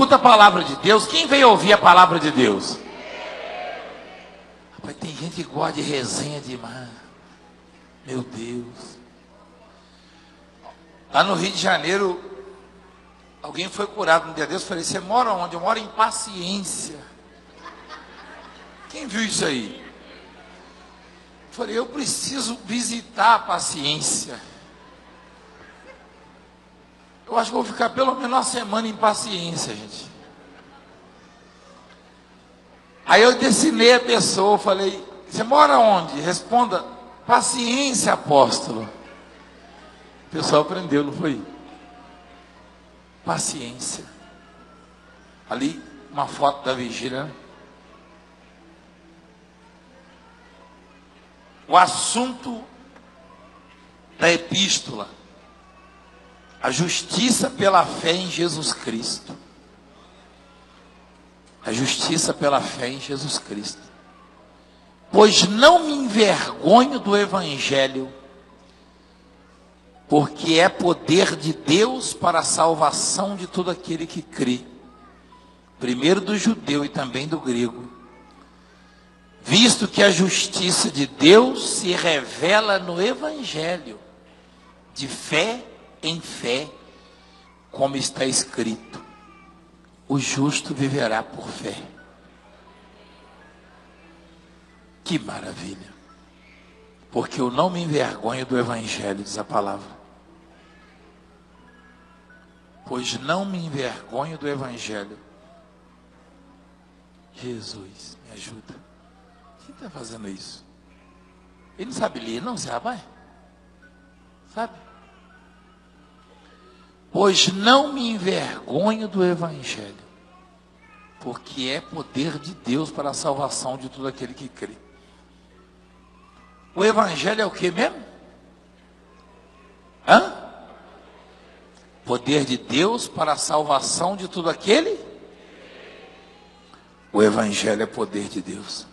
escuta a palavra de Deus. Quem veio ouvir a palavra de Deus? Rapaz, tem gente que gosta de resenha demais. Meu Deus. Lá no Rio de Janeiro, alguém foi curado no dia desse. Eu falei, você mora onde? Eu moro em Paciência. Quem viu isso aí? Eu falei, eu preciso visitar a Paciência. Eu acho que vou ficar pelo menos uma semana em Paciência, gente. Aí eu descinei a pessoa, falei, você mora onde? Responda, Paciência, apóstolo. O pessoal aprendeu, não foi? Paciência. Ali, uma foto da vigília. O assunto da epístola. A justiça pela fé em Jesus Cristo. A justiça pela fé em Jesus Cristo. Pois não me envergonho do Evangelho, porque é poder de Deus para a salvação de todo aquele que crê, primeiro do judeu e também do grego, visto que a justiça de Deus se revela no Evangelho, de fé em fé, como está escrito, o justo viverá por fé. Que maravilha, porque eu não me envergonho do Evangelho, diz a palavra. Pois não me envergonho do Evangelho. Jesus, me ajuda. Quem está fazendo isso? Ele não sabe ler, não, esse rapaz? Sabe? Pois não me envergonho do Evangelho, porque é poder de Deus para a salvação de todo aquele que crê. O Evangelho é o que mesmo? Poder de Deus para a salvação de todo aquele? O Evangelho é poder de Deus.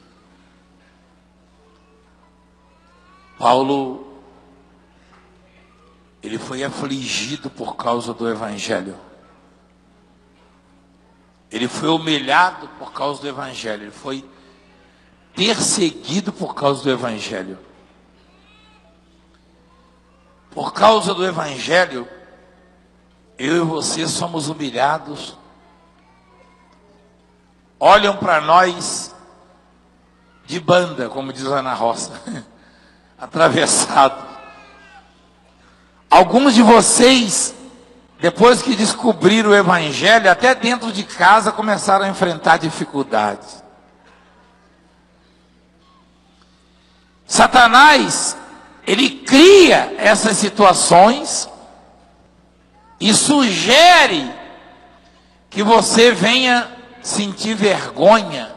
Paulo, ele foi afligido por causa do Evangelho. Ele foi humilhado por causa do Evangelho. Ele foi perseguido por causa do Evangelho. Por causa do Evangelho, eu e você somos humilhados. Olham para nós de banda, como diz lá na roça, atravessado. Alguns de vocês, depois que descobriram o Evangelho, até dentro de casa começaram a enfrentar dificuldades. Satanás, ele cria essas situações e sugere que você venha sentir vergonha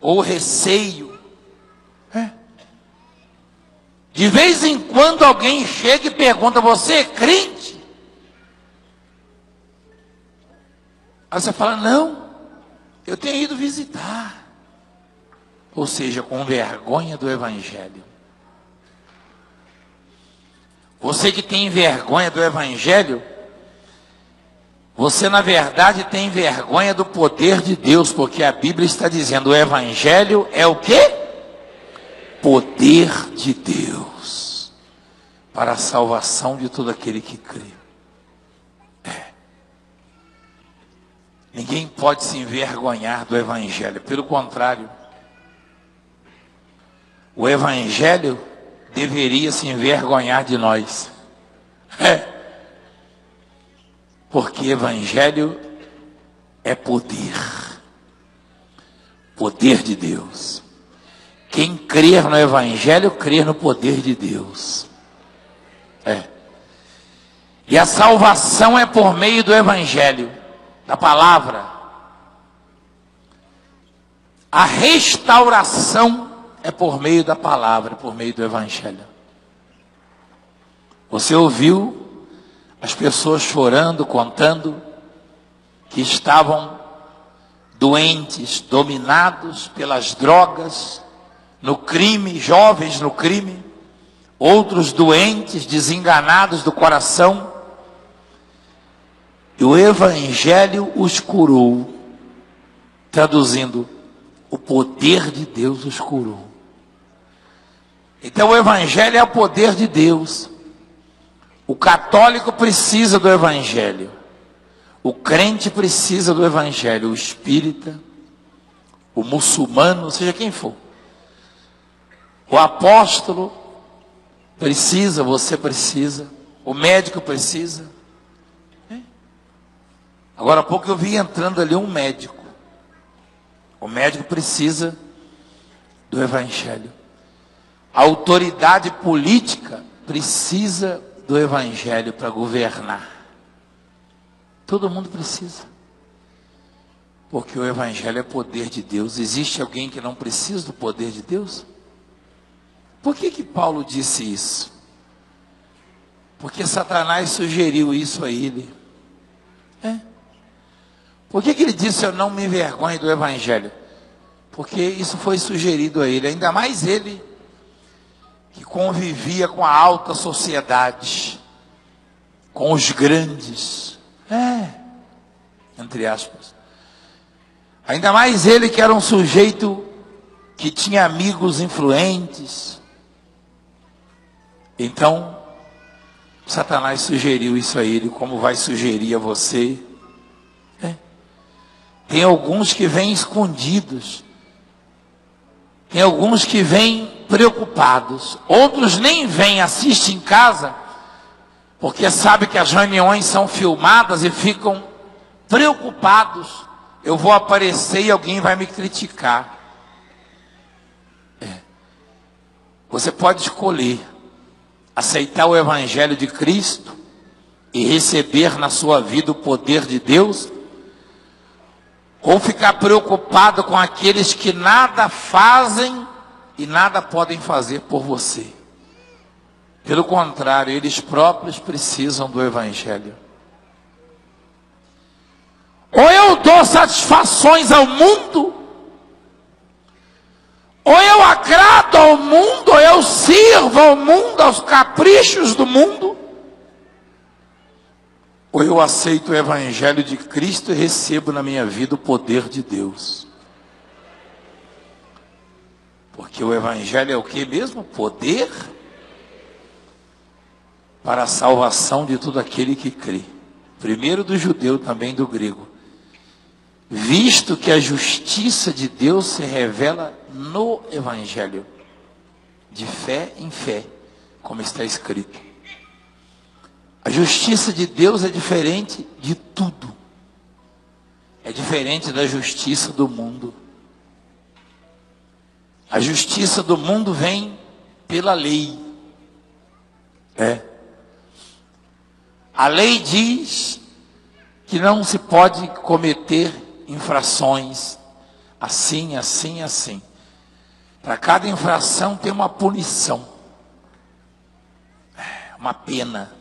ou receio. De vez em quando alguém chega e pergunta, você é crente? Aí você fala, não, eu tenho ido visitar. Ou seja, com vergonha do Evangelho. Você que tem vergonha do Evangelho, você na verdade tem vergonha do poder de Deus, porque a Bíblia está dizendo, o Evangelho é o quê? Poder de Deus para a salvação de todo aquele que crê. Ninguém pode se envergonhar do Evangelho, pelo contrário, o Evangelho deveria se envergonhar de nós. Porque Evangelho é poder. Poder de Deus. Quem crer no Evangelho, crer no poder de Deus. E a salvação é por meio do Evangelho, da palavra. A restauração é por meio da palavra, por meio do Evangelho. Você ouviu as pessoas chorando, contando que estavam doentes, dominados pelas drogas, no crime, jovens no crime, outros doentes, desenganados do coração, E o Evangelho os curou. Traduzindo, o poder de Deus os curou. Então o Evangelho é o poder de Deus. O católico precisa do Evangelho. O crente precisa do Evangelho. O espírita, o muçulmano, seja quem for. O apóstolo precisa, você precisa. O médico precisa. Agora há pouco eu vi entrando ali um médico. O médico precisa do Evangelho. A autoridade política precisa do Evangelho para governar. Todo mundo precisa. Porque o Evangelho é poder de Deus. Existe alguém que não precisa do poder de Deus? Por que Paulo disse isso? Porque Satanás sugeriu isso a ele. Por que ele disse, eu não me envergonho do Evangelho? Porque isso foi sugerido a ele. Ainda mais ele, que convivia com a alta sociedade, com os grandes, entre aspas. Ainda mais ele que era um sujeito que tinha amigos influentes. Então, Satanás sugeriu isso a ele, como vai sugerir a você. Tem alguns que vêm escondidos. Tem alguns que vêm preocupados. Outros nem vêm, assistem em casa, porque sabe que as reuniões são filmadas e ficam preocupados. Eu vou aparecer e alguém vai me criticar. Você pode escolher aceitar o Evangelho de Cristo e receber na sua vida o poder de Deus, ou ficar preocupado com aqueles que nada fazem e nada podem fazer por você. Pelo contrário, eles próprios precisam do Evangelho. Ou eu dou satisfações ao mundo, ou eu agrado ao mundo, ou eu sirvo ao mundo, aos caprichos do mundo, ou eu aceito o Evangelho de Cristo e recebo na minha vida o poder de Deus. Porque o Evangelho é o que mesmo? Poder para a salvação de todo aquele que crê. Primeiro do judeu, também do grego. Visto que a justiça de Deus se revela no Evangelho, de fé em fé, como está escrito. A justiça de Deus é diferente de tudo. É diferente da justiça do mundo. A justiça do mundo vem pela lei. A lei diz que não se pode cometer infrações assim, assim, assim. Para cada infração tem uma punição, uma pena.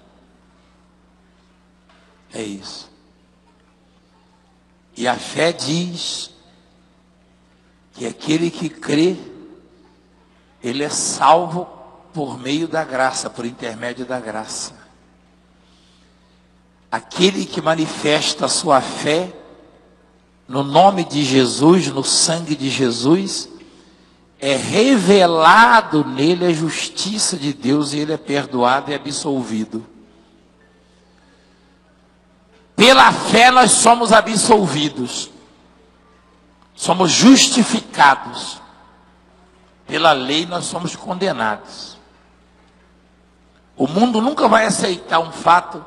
É isso. E a fé diz que aquele que crê, ele é salvo por meio da graça, por intermédio da graça. Aquele que manifesta a sua fé no nome de Jesus, no sangue de Jesus, é revelado nele a justiça de Deus e ele é perdoado e absolvido. Pela fé nós somos absolvidos, somos justificados. Pela lei nós somos condenados. O mundo nunca vai aceitar um fato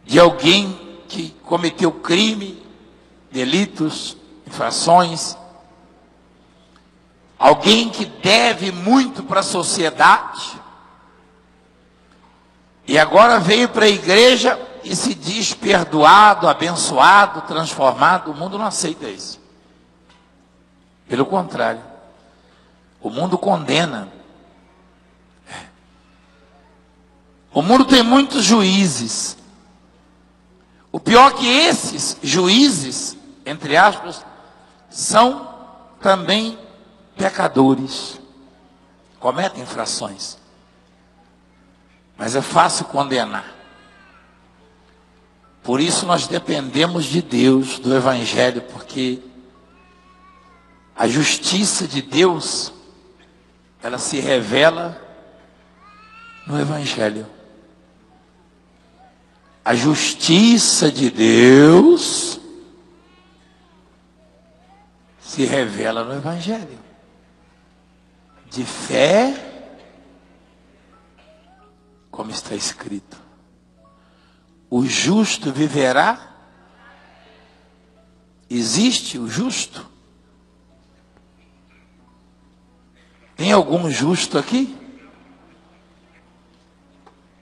de alguém que cometeu crime, delitos, infrações, alguém que deve muito para a sociedade, e agora veio para a igreja e se diz perdoado, abençoado, transformado. O mundo não aceita isso. Pelo contrário, o mundo condena. O mundo tem muitos juízes. O pior é que esses juízes, entre aspas, são também pecadores. Cometem infrações. Mas é fácil condenar. Por isso nós dependemos de Deus, do Evangelho, porque a justiça de Deus, ela se revela no Evangelho. A justiça de Deus se revela no Evangelho. De fé, como está escrito: o justo viverá. Existe o justo? Tem algum justo aqui?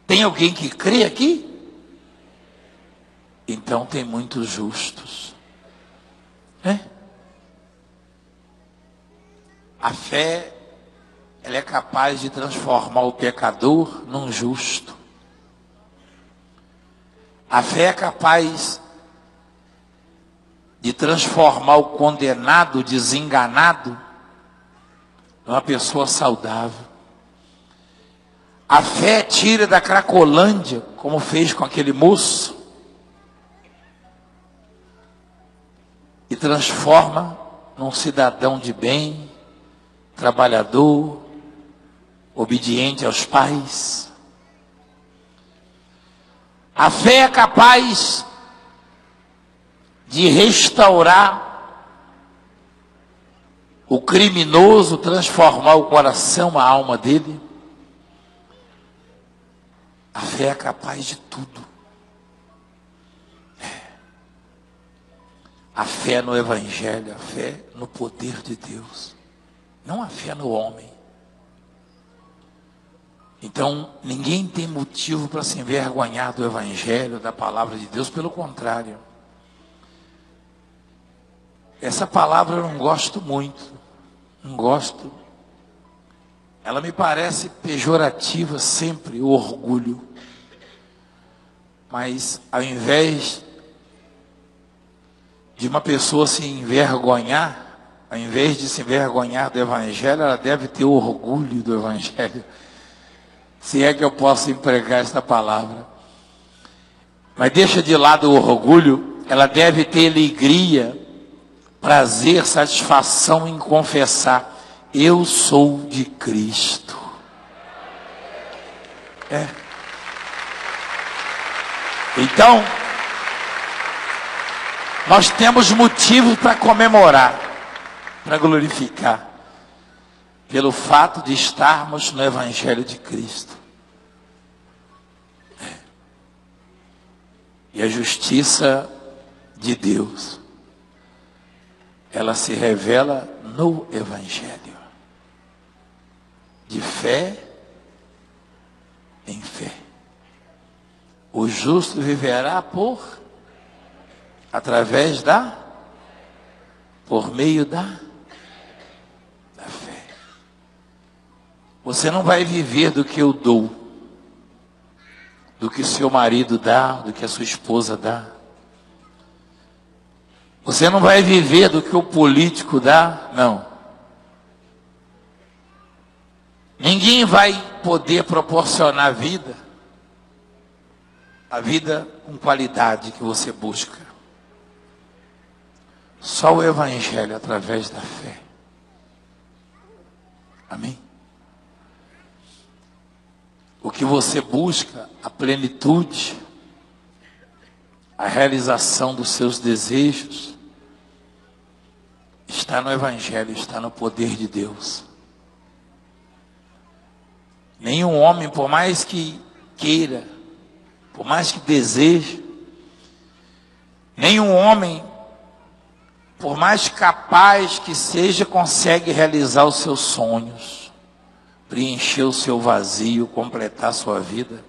Tem alguém que crê aqui? Então tem muitos justos, né? A fé, ela é capaz de transformar o pecador num justo. A fé é capaz de transformar o condenado, desenganado, numa pessoa saudável. A fé tira da Cracolândia, como fez com aquele moço, e transforma num cidadão de bem, trabalhador, obediente aos pais. A fé é capaz de restaurar o criminoso, transformar o coração, a alma dele. A fé é capaz de tudo. A fé no Evangelho, a fé no poder de Deus, não a fé no homem. Então, ninguém tem motivo para se envergonhar do Evangelho, da palavra de Deus, pelo contrário. Essa palavra eu não gosto muito, não gosto. Ela me parece pejorativa sempre, o orgulho. Mas ao invés de uma pessoa se envergonhar, ao invés de se envergonhar do Evangelho, ela deve ter orgulho do Evangelho. Se é que eu posso empregar esta palavra. Mas deixa de lado o orgulho, ela deve ter alegria, prazer, satisfação em confessar: eu sou de Cristo. Então, nós temos motivos para comemorar, para glorificar, pelo fato de estarmos no Evangelho de Cristo. E a justiça de Deus, ela se revela no Evangelho, de fé em fé. O justo viverá por meio da fé. Você não vai viver do que eu dou, do que seu marido dá, do que a sua esposa dá. Você não vai viver do que o político dá, não. Ninguém vai poder proporcionar a vida com qualidade que você busca. Só o Evangelho através da fé. Amém? O que você busca, a plenitude, a realização dos seus desejos, está no Evangelho, está no poder de Deus. Nenhum homem, por mais que queira, por mais que deseje, nenhum homem, por mais capaz que seja, consegue realizar os seus sonhos, preencher o seu vazio, completar a sua vida.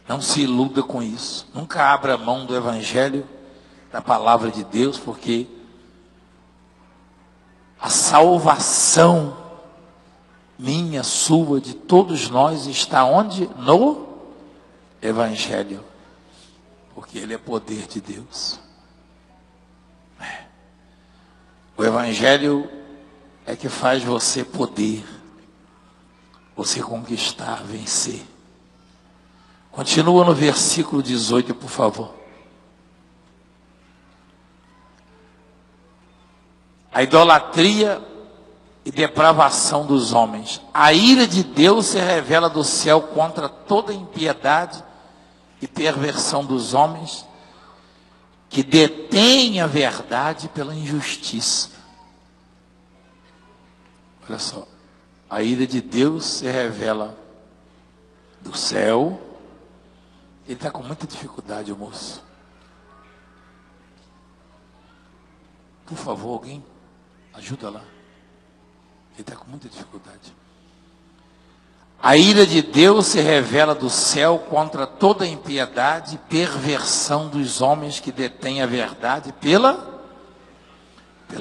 Não se iluda com isso. Nunca abra mão do Evangelho, da palavra de Deus, porque a salvação minha, sua, de todos nós está onde? No Evangelho. Porque ele é poder de Deus. O Evangelho é que faz você poder, você conquistar, vencer. Continua no versículo 18, por favor. A idolatria e depravação dos homens. A ira de Deus se revela do céu contra toda impiedade e perversão dos homens, que detêm a verdade pela injustiça. Olha só, a ira de Deus se revela do céu. Ele está com muita dificuldade, o moço. Por favor, alguém ajuda lá. Ele está com muita dificuldade. A ira de Deus se revela do céu contra toda impiedade e perversão dos homens que detêm a verdade pela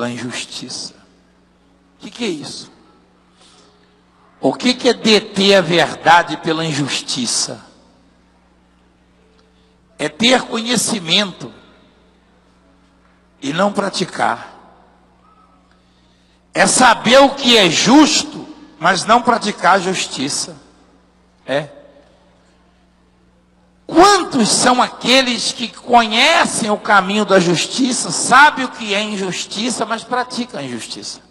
injustiça. O que é isso? O que é deter a verdade pela injustiça? É ter conhecimento e não praticar. É saber o que é justo, mas não praticar a justiça. Quantos são aqueles que conhecem o caminho da justiça, sabem o que é injustiça, mas praticam a injustiça?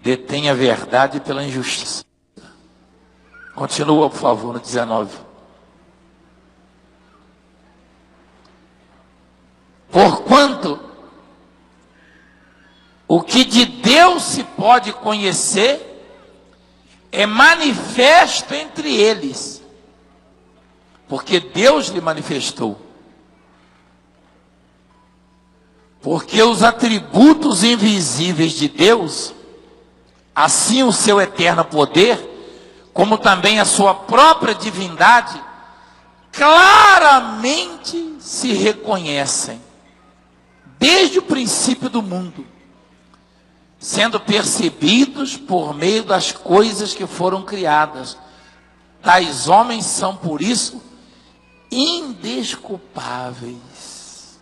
Detém a verdade pela injustiça. Continua, por favor, no 19. Porquanto o que de Deus se pode conhecer é manifesto entre eles, porque Deus lhe manifestou. Porque os atributos invisíveis de Deus, assim o seu eterno poder, como também a sua própria divindade, claramente se reconhecem desde o princípio do mundo, sendo percebidos por meio das coisas que foram criadas. Tais homens são, por isso, indesculpáveis.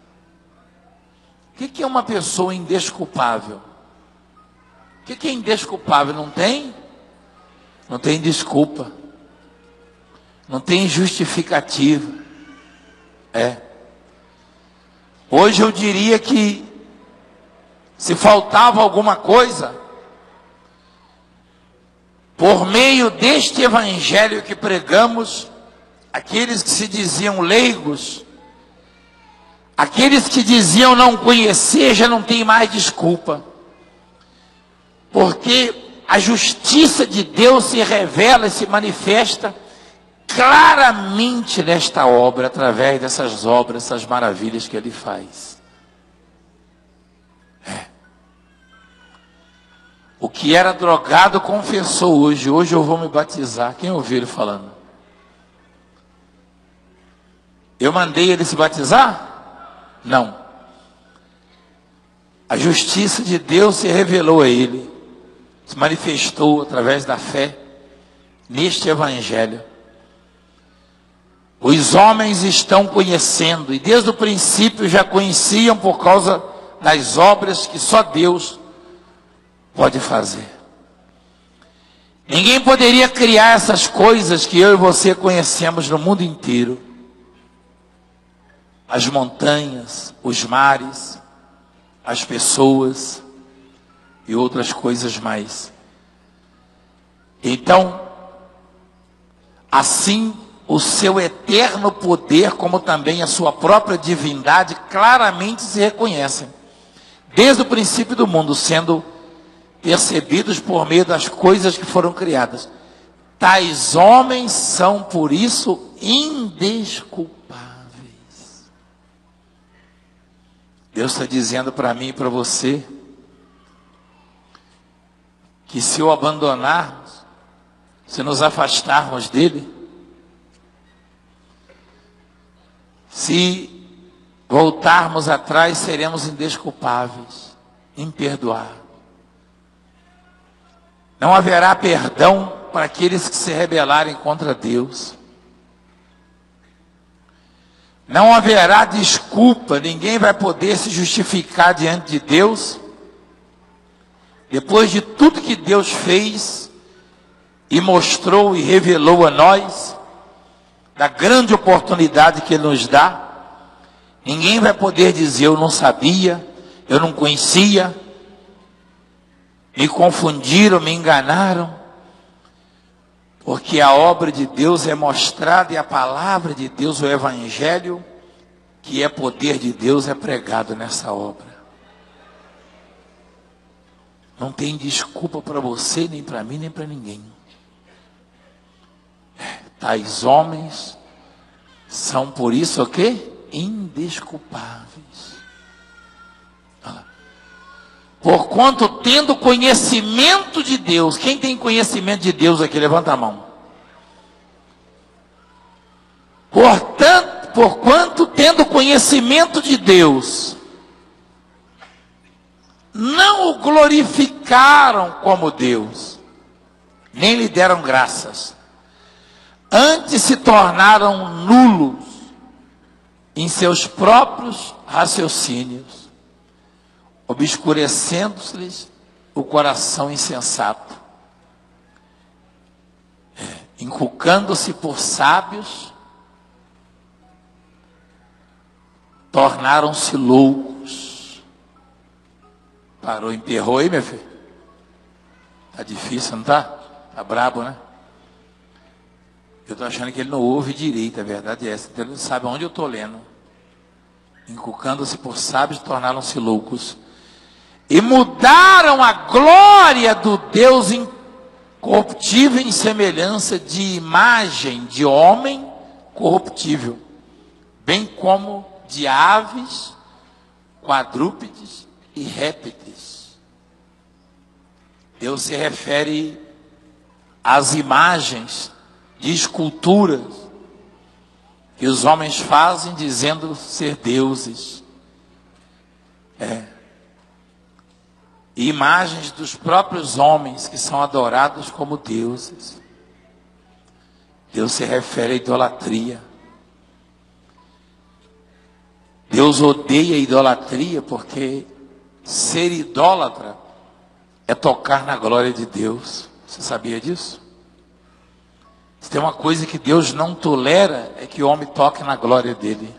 O que é uma pessoa indesculpável? O que é indesculpável? Não tem desculpa. Não tem justificativa. Hoje eu diria que se faltava alguma coisa, por meio deste evangelho que pregamos, aqueles que se diziam leigos, aqueles que diziam não conhecer, já não tem mais desculpa. Porque a justiça de Deus se revela e se manifesta claramente nesta obra, através dessas obras, essas maravilhas que Ele faz. O que era drogado confessou hoje eu vou me batizar. Quem ouviu ele falando? Eu mandei ele se batizar? Não. A justiça de Deus se revelou a ele, se manifestou através da fé neste evangelho. Os homens estão conhecendo, e desde o princípio já conheciam por causa das obras que só Deus pode fazer. Ninguém poderia criar essas coisas que eu e você conhecemos no mundo inteiro. As montanhas, os mares, as pessoas e outras coisas mais. Então, assim, o seu eterno poder, como também a sua própria divindade, claramente se reconhecem, desde o princípio do mundo, sendo percebidos por meio das coisas que foram criadas. Tais homens são, por isso, indesculpáveis. Deus está dizendo para mim e para você, que se o abandonarmos, se nos afastarmos dele, se voltarmos atrás, seremos indesculpáveis, imperdoáveis. Não haverá perdão para aqueles que se rebelarem contra Deus. Não haverá desculpa, ninguém vai poder se justificar diante de Deus, depois de tudo que Deus fez, e mostrou e revelou a nós, da grande oportunidade que Ele nos dá. Ninguém vai poder dizer: eu não sabia, eu não conhecia, me confundiram, me enganaram. Porque a obra de Deus é mostrada e a palavra de Deus, o Evangelho, que é poder de Deus, é pregado nessa obra. Não tem desculpa para você, nem para mim, nem para ninguém. Tais homens são por isso o quê? Indesculpáveis. Porquanto tendo conhecimento de Deus, quem tem conhecimento de Deus aqui? Levanta a mão. Porquanto tendo conhecimento de Deus, não o glorificaram como Deus, nem lhe deram graças. Antes se tornaram nulos em seus próprios raciocínios, obscurecendo-lhes o coração insensato, inculcando-se por sábios, tornaram-se loucos. Parou, emperrou aí, meu filho? Tá difícil, não tá? Tá brabo, né? Eu estou achando que ele não ouve direito, a verdade é essa. Então ele não sabe onde eu estou lendo. Inculcando-se por sábios, tornaram-se loucos. E mudaram a glória do Deus incorruptível em semelhança de imagem de homem corruptível, bem como de aves, quadrúpedes e répteis. Deus se refere às imagens de esculturas que os homens fazem dizendo ser deuses. E imagens dos próprios homens que são adorados como deuses. Deus se refere à idolatria. Deus odeia a idolatria porque ser idólatra é tocar na glória de Deus. Você sabia disso? Se tem uma coisa que Deus não tolera, é que o homem toque na glória dele.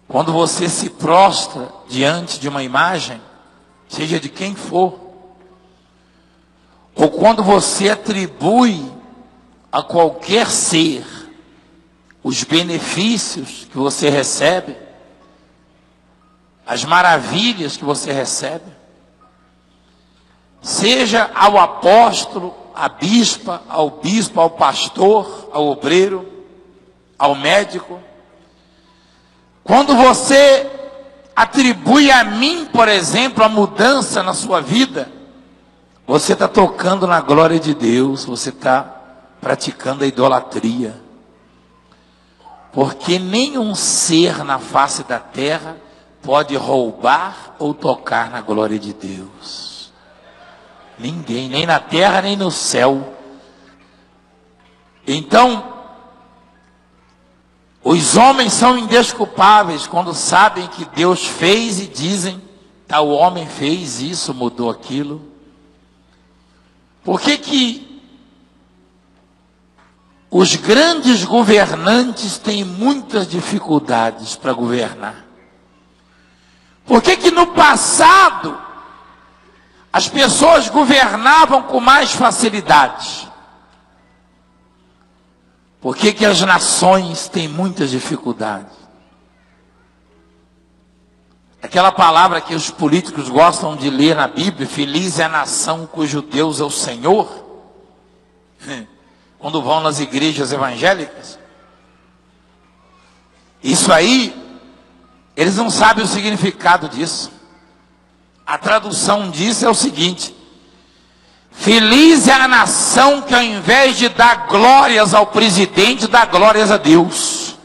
Quando você se prostra diante de uma imagem, seja de quem for, ou quando você atribui a qualquer ser os benefícios que você recebe, as maravilhas que você recebe, seja ao apóstolo, à bispa, ao bispo, ao pastor, ao obreiro, ao médico. Quando você atribui a mim, por exemplo, a mudança na sua vida, você está tocando na glória de Deus, você está praticando a idolatria. Porque nenhum ser na face da terra pode roubar ou tocar na glória de Deus. Ninguém, nem na terra, nem no céu. Então, os homens são indesculpáveis quando sabem que Deus fez e dizem: tal homem fez isso, mudou aquilo. Por que os grandes governantes têm muitas dificuldades para governar? Por que no passado as pessoas governavam com mais facilidade? Por que as nações têm muitas dificuldades? Aquela palavra que os políticos gostam de ler na Bíblia: feliz é a nação cujo Deus é o Senhor. Quando vão nas igrejas evangélicas, isso aí, eles não sabem o significado disso. A tradução disso é o seguinte: feliz é a nação que ao invés de dar glórias ao presidente, dá glórias a Deus.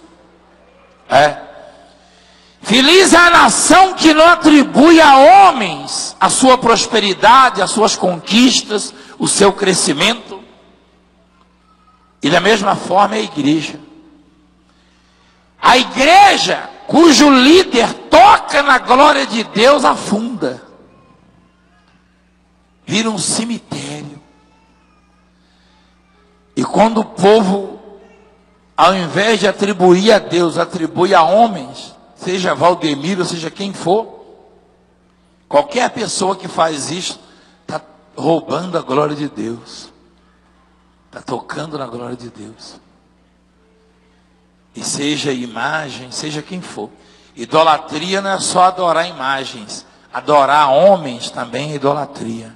Feliz é a nação que não atribui a homens a sua prosperidade, as suas conquistas, o seu crescimento. E da mesma forma é a igreja. A igreja cujo líder toca na glória de Deus afunda. Vira um cemitério. E quando o povo ao invés de atribuir a Deus, atribui a homens, seja Valdemiro, seja quem for. Qualquer pessoa que faz isso, está roubando a glória de Deus. Está tocando na glória de Deus. E seja imagem, seja quem for. Idolatria não é só adorar imagens. Adorar homens também é idolatria.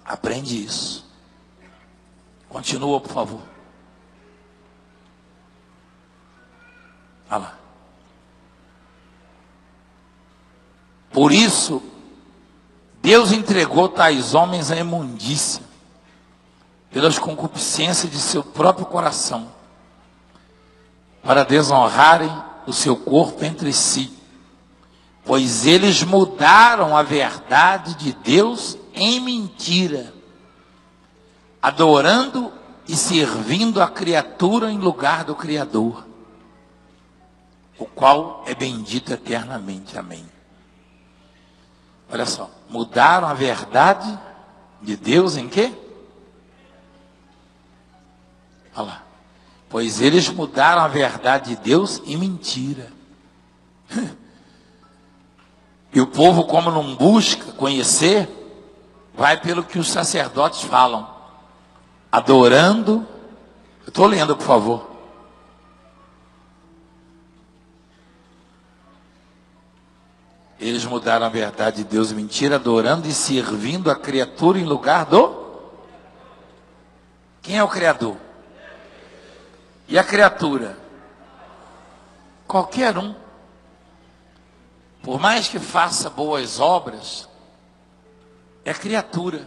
Aprende isso. Continua, por favor. Olha lá. Por isso, Deus entregou tais homens à imundícia, pelas concupiscências de seu próprio coração, para desonrarem o seu corpo entre si, pois eles mudaram a verdade de Deus em mentira, adorando e servindo a criatura em lugar do Criador, o qual é bendito eternamente. Amém. Olha só, mudaram a verdade de Deus em quê? Olha lá. Pois eles mudaram a verdade de Deus em mentira. E o povo, como não busca conhecer, vai pelo que os sacerdotes falam, adorando. Eu estou lendo, por favor. Eles mudaram a verdade de Deus em mentira, adorando e servindo a criatura em lugar do... Quem é o Criador? E a criatura? Qualquer um. Por mais que faça boas obras, é criatura.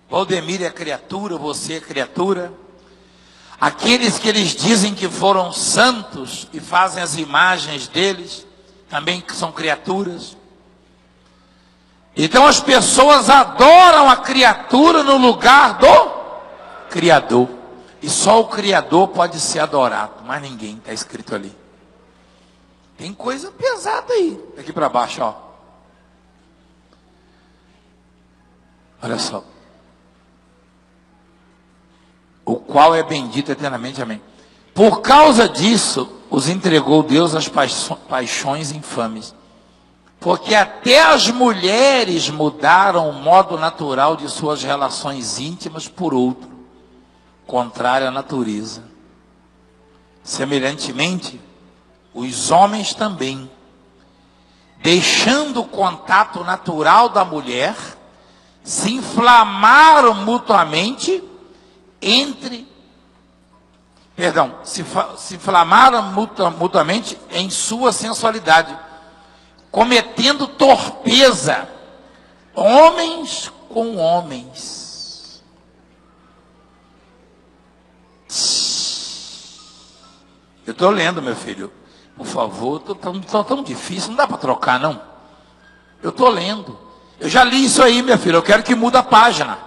Valdemiro é criatura, você é criatura. Aqueles que eles dizem que foram santos e fazem as imagens deles, também são criaturas. Então as pessoas adoram a criatura no lugar do Criador. E só o Criador pode ser adorado, mas ninguém, está escrito ali. Tem coisa pesada aí, daqui para baixo, ó. Olha só. O qual é bendito eternamente, amém. Por causa disso, os entregou Deus às paixões infames. Porque até as mulheres mudaram o modo natural de suas relações íntimas por outro, contrário à natureza. Semelhantemente, os homens também, deixando o contato natural da mulher, se inflamaram mutuamente se inflamaram mutuamente em sua sensualidade, cometendo torpeza, homens com homens. Eu estou lendo, meu filho. Por favor, tão difícil, não dá para trocar, não. Eu estou lendo. Eu já li isso aí, minha filha. Eu quero que mude a página.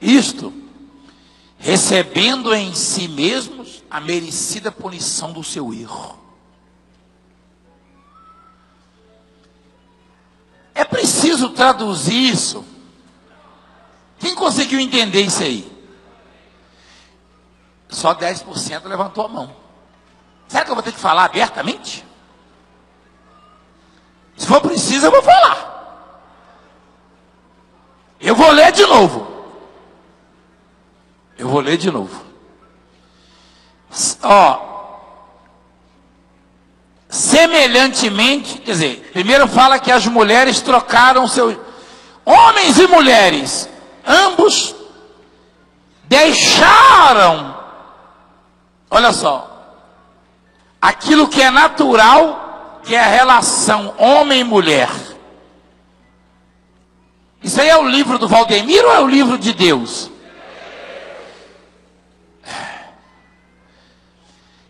Isto, recebendo em si mesmos a merecida punição do seu erro. É preciso traduzir isso. Quem conseguiu entender isso aí? Só 10% levantou a mão. Será que eu vou ter que falar abertamente? Se for preciso, eu vou falar. Eu vou ler de novo. Eu vou ler de novo. Ó. Semelhantemente, quer dizer, primeiro fala que as mulheres trocaram seus... Homens e mulheres, ambos deixaram, olha só, aquilo que é natural, que é a relação homem e mulher. Isso aí é o livro do Valdemiro ou é o livro de Deus?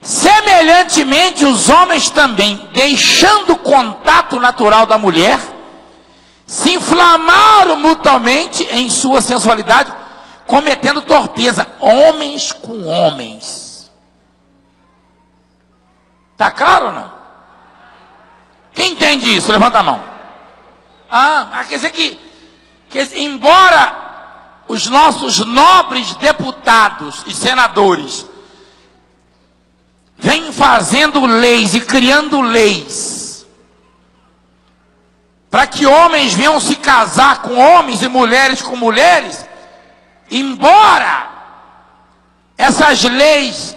Semelhantemente, os homens também, deixando o contato natural da mulher, se inflamaram mutuamente em sua sensualidade, cometendo torpeza, homens com homens. Está claro ou não? Quem entende isso? Levanta a mão. Quer dizer que embora os nossos nobres deputados e senadores vêm fazendo leis e criando leis para que homens venham se casar com homens e mulheres com mulheres, embora essas leis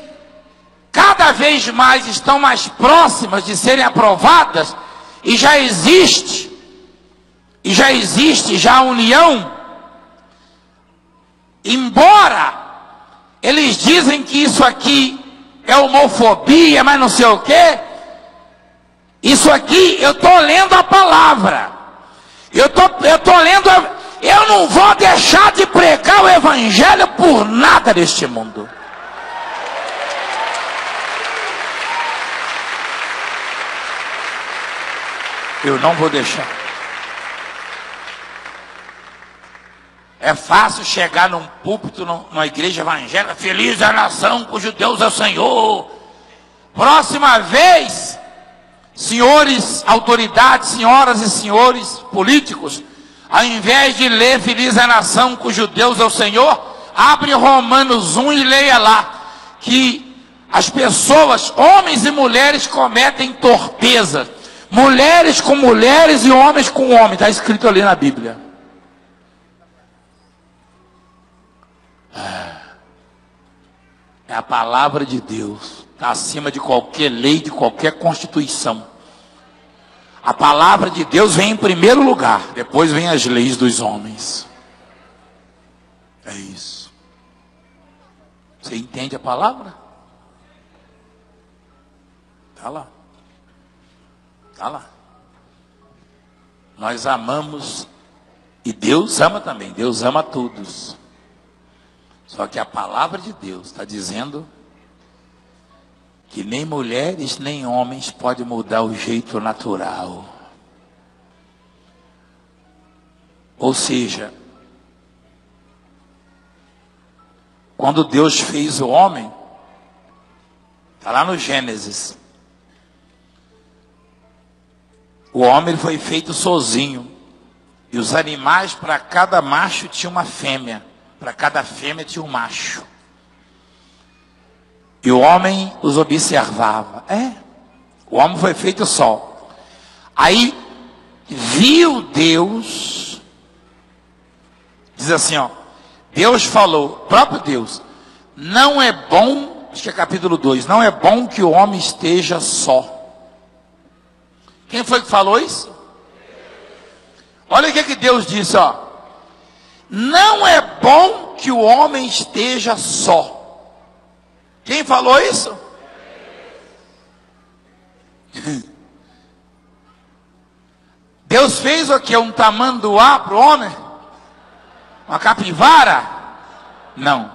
cada vez mais estão mais próximas de serem aprovadas, e já existe a união, embora eles dizem que isso aqui é homofobia, mas não sei o quê, isso aqui eu estou lendo a palavra, eu tô lendo, eu não vou deixar de pregar o evangelho por nada deste mundo. Eu não vou deixar. É fácil chegar num púlpito, numa igreja evangélica, feliz é a nação cujo Deus é o Senhor. Próxima vez, senhores, autoridades, senhoras e senhores políticos, ao invés de ler feliz é a nação cujo Deus é o Senhor, abre Romanos 1 e leia lá, que as pessoas, homens e mulheres, cometem torpeza. Mulheres com mulheres e homens com homens. Está escrito ali na Bíblia. É a palavra de Deus. Está acima de qualquer lei, de qualquer constituição. A palavra de Deus vem em primeiro lugar. Depois vem as leis dos homens. É isso. Você entende a palavra? Está lá. Está lá. Nós amamos, e Deus ama também, Deus ama todos. Só que a palavra de Deus está dizendo que nem mulheres nem homens podem mudar o jeito natural. Ou seja, quando Deus fez o homem, está lá no Gênesis, o homem foi feito sozinho. E os animais, para cada macho tinha uma fêmea. Para cada fêmea tinha um macho. E o homem os observava. O homem foi feito só. Aí viu Deus. Diz assim, ó. Deus falou, próprio Deus. Não é bom, acho que é capítulo 2. Não é bom que o homem esteja só. Quem foi que falou isso? Olha o que Deus disse, ó. Não é bom que o homem esteja só. Quem falou isso? Deus fez o que? Um tamanduá para o homem? Uma capivara? Não.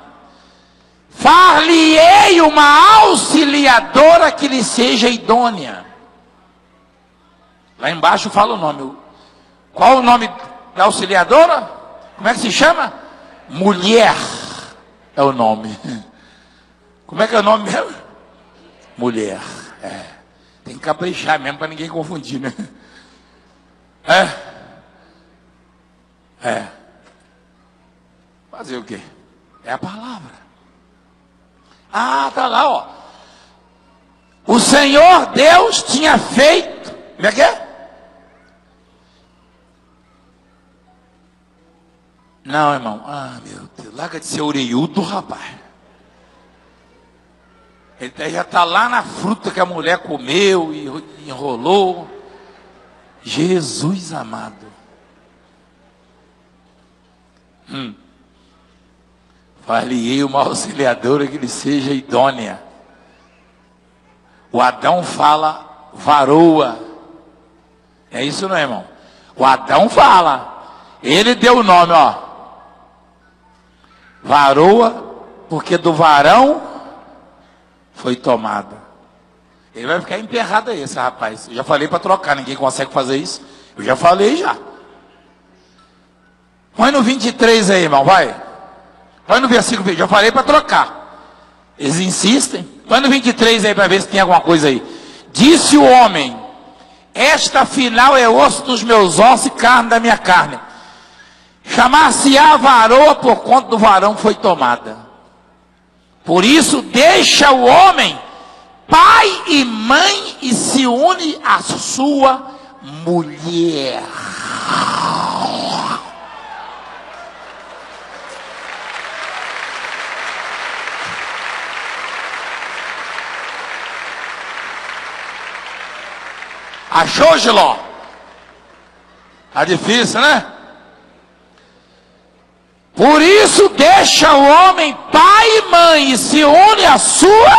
Far-lhe-ei uma auxiliadora que lhe seja idônea. Lá embaixo fala o nome. Qual o nome da auxiliadora? Como é que se chama? Mulher é o nome. Como é que é o nome mesmo? Mulher. Tem que caprichar mesmo para ninguém confundir, né? Fazer o quê? É a palavra. Tá lá, ó. O Senhor Deus tinha feito. Como é que é? Não, irmão. Meu Deus. Larga de ser orelhudo, rapaz. Ele já está lá na fruta que a mulher comeu e enrolou. Jesus amado. Far-lhe-ei uma auxiliadora que lhe seja idônea. O Adão fala varoa. É isso, não é, irmão? O Adão fala. Ele deu o nome, ó. Varoa, porque do varão foi tomada. Ele vai ficar emperrado aí, esse rapaz. Eu já falei para trocar, ninguém consegue fazer isso. Eu já falei já. Põe no 23 aí, irmão, vai. Põe no versículo 20, já falei para trocar. Eles insistem. Põe no 23 aí para ver se tem alguma coisa aí. Disse o homem: esta afinal é osso dos meus ossos e carne da minha carne. chamar-se-á varoa, por conta do varão foi tomada. Por isso deixa o homem pai e mãe e se une à sua mulher. Achou, Giló? Tá difícil, né? Por isso deixa o homem pai e mãe e se une à sua.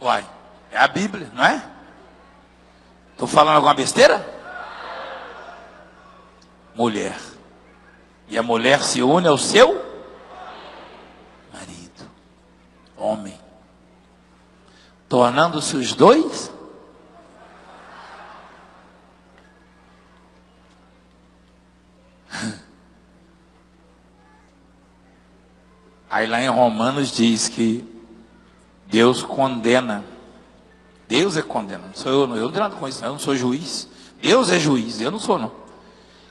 Uai, é a Bíblia, não é? Estou falando alguma besteira? Mulher. E a mulher se une ao seu marido, homem, tornando-se os dois aí lá em Romanos diz que Deus condena. Deus é condena, não sou eu, não tenho nada com isso, eu não sou juiz. Deus é juiz, eu não sou não.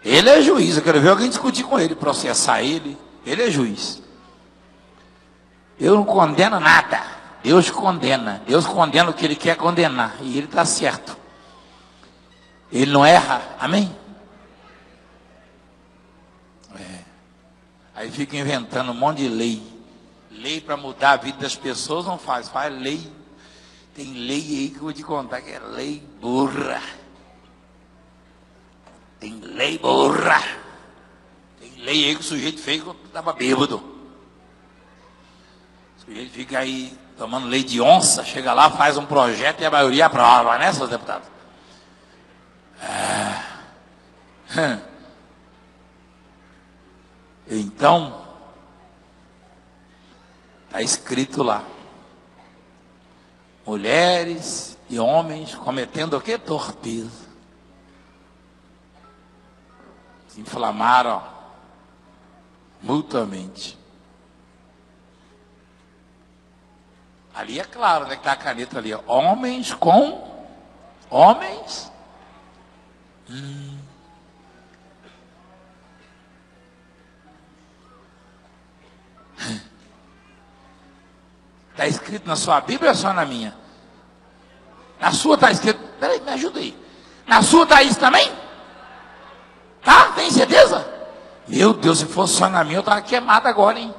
Ele é juiz, eu quero ver alguém discutir com ele, processar ele. Ele é juiz. Eu não condeno nada. Deus condena. Deus condena o que ele quer condenar. E ele está certo. Ele não erra. Amém? Aí fica inventando um monte de lei. Lei para mudar a vida das pessoas não faz. Faz lei. Tem lei aí que eu vou te contar que é lei burra. Tem lei burra. Tem lei aí que o sujeito fez quando estava bêbado. O sujeito fica aí tomando lei de onça, chega lá, faz um projeto e a maioria aprova, né, seus deputados? Então, está escrito lá: mulheres e homens cometendo o que? Torpeza. Se inflamaram mutuamente. Ali é claro, né, que está a caneta ali. Homens com homens. Está escrito na sua Bíblia ou só na minha? Na sua está escrito. Peraí, me ajuda aí. Na sua está isso também? Tá? Tem certeza? Meu Deus, se fosse só na minha, eu estava queimado agora, hein?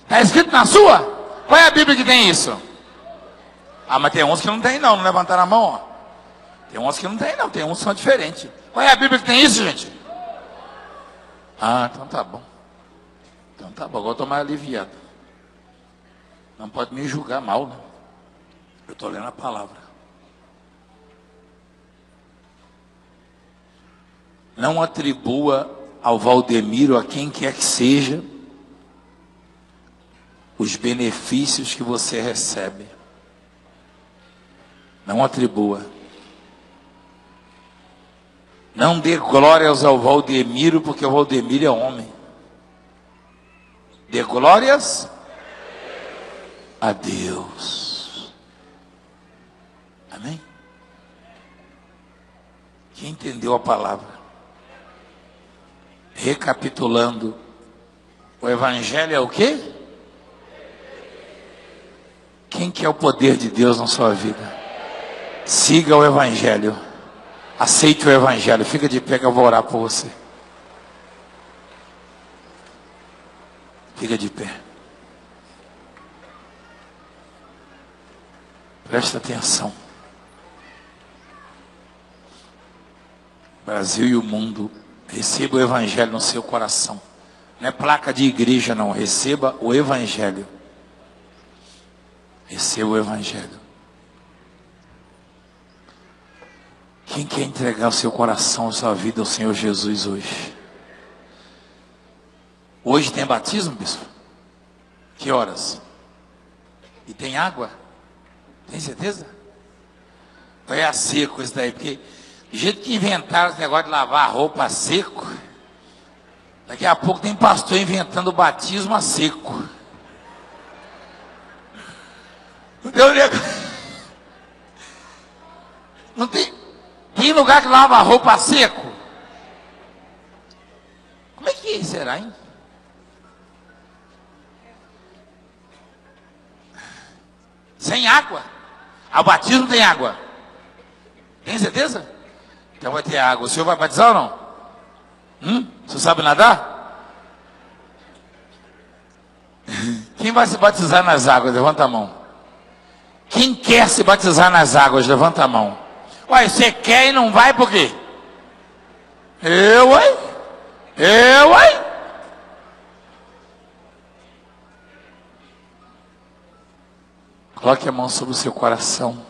Está escrito na sua? Qual é a Bíblia que tem isso? Ah, mas tem uns que não tem não, não levantaram a mão, ó. Tem uns que não tem não, tem uns que são diferentes. Qual é a Bíblia que tem isso, gente? Ah, então tá bom. Então tá bom, agora eu estou mais aliviado. Não pode me julgar mal, né? Eu estou lendo a palavra. Não atribua ao Valdemiro, a quem quer que seja, os benefícios que você recebe. Não atribua. Não dê glórias ao Valdemiro, porque o Valdemiro é homem. Dê glórias a Deus. Amém? Quem entendeu a palavra? Recapitulando, o Evangelho é o quê? Quem quer o poder de Deus na sua vida? Siga o Evangelho. Aceite o Evangelho. Fica de pé que eu vou orar por você. Fica de pé. Presta atenção. Brasil e o mundo, receba o Evangelho no seu coração. Não é placa de igreja não, receba o Evangelho. Receba o Evangelho. Quem quer entregar o seu coração, a sua vida ao Senhor Jesus hoje? Hoje tem batismo, bispo? Que horas? E tem água? Tem certeza? Vai a seco isso daí, porque do jeito que inventaram esse negócio de lavar a roupa a seco, daqui a pouco tem pastor inventando o batismo a seco. Não tem lugar que lava a roupa a seco. Como é que será, hein? Sem água. Ao batismo tem água. Tem certeza? Então vai ter água. O senhor vai batizar ou não? O senhor sabe nadar? Quem vai se batizar nas águas? Levanta a mão. Quem quer se batizar nas águas? Levanta a mão. Uai, você quer e não vai por quê? Eu, uai? Coloque a mão sobre o seu coração.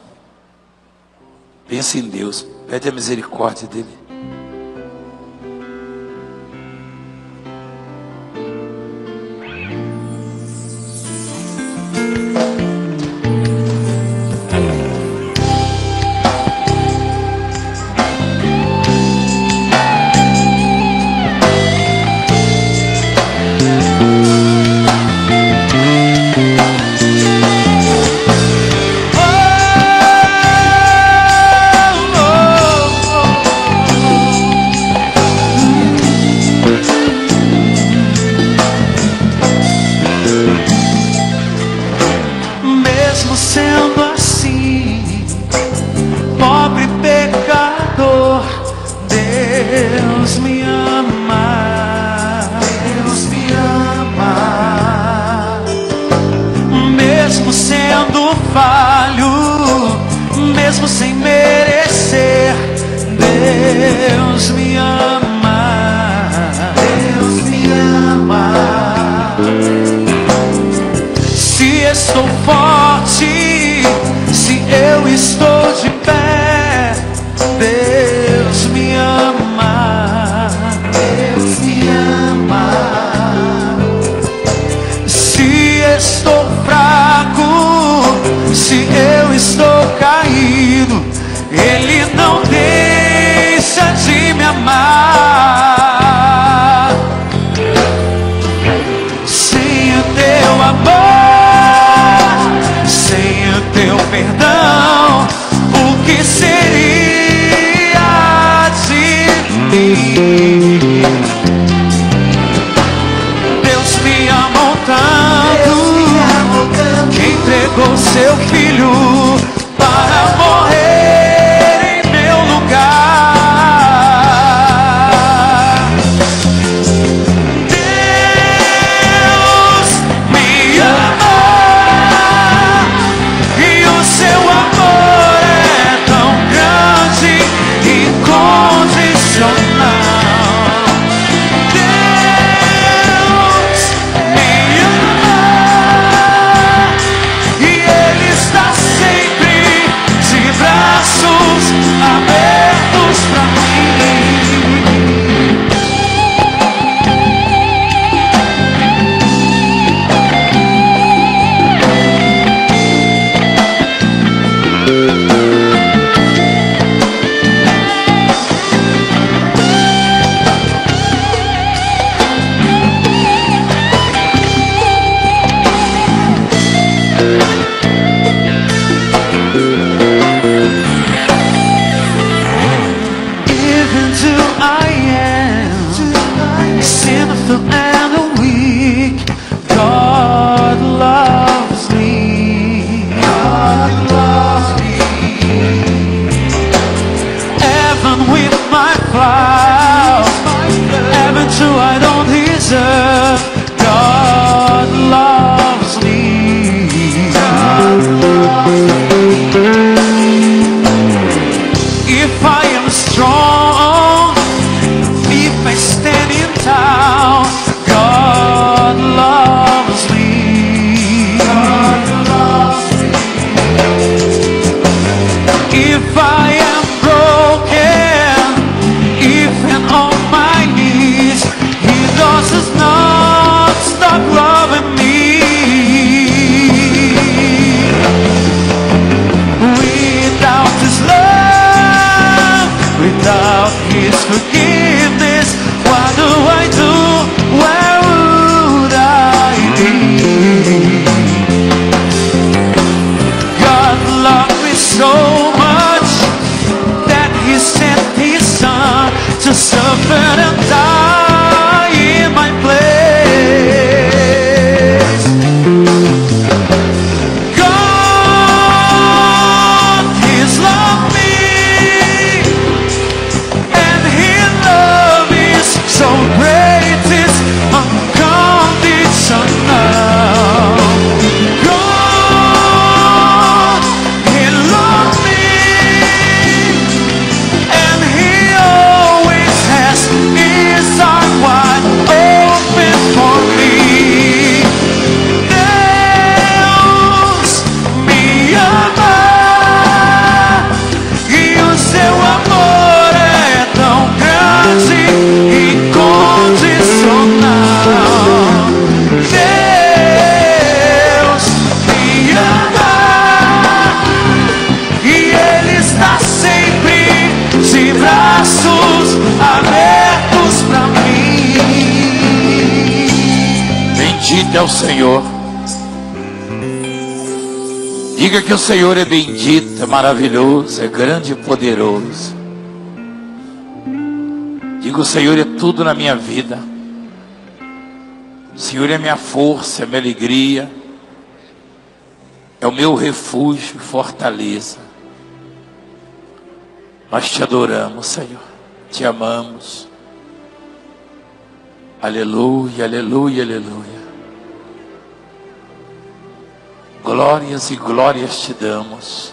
Pense em Deus. Pede a misericórdia dele. Seu filho para morrer em meu lugar. Deus me ama e o seu amor é tão grande e incondicional. Abertos pra mim. God loves me. If I am strong, if I stand in town, God loves me. If I am broken, even on my knees, He does not stop loving me. Without His love, without His forgiveness, what do I do? Where would I be? suffered and died in my place. God, His love me, and His love is so great, it's unconditional. God, He loved me, and He always has His heart wide open for me. Deus me ama, e o seu amor é tão grande e incondicional. Deus me ama, e Ele está sempre de braços abertos para mim. Bendito é o Senhor. Diga que o Senhor é bendito, é maravilhoso, é grande e poderoso. Diga: o Senhor é tudo na minha vida. O Senhor é minha força, é minha alegria, é o meu refúgio e fortaleza. Nós te adoramos, Senhor, te amamos. Aleluia, aleluia, aleluia. Glórias e glórias te damos.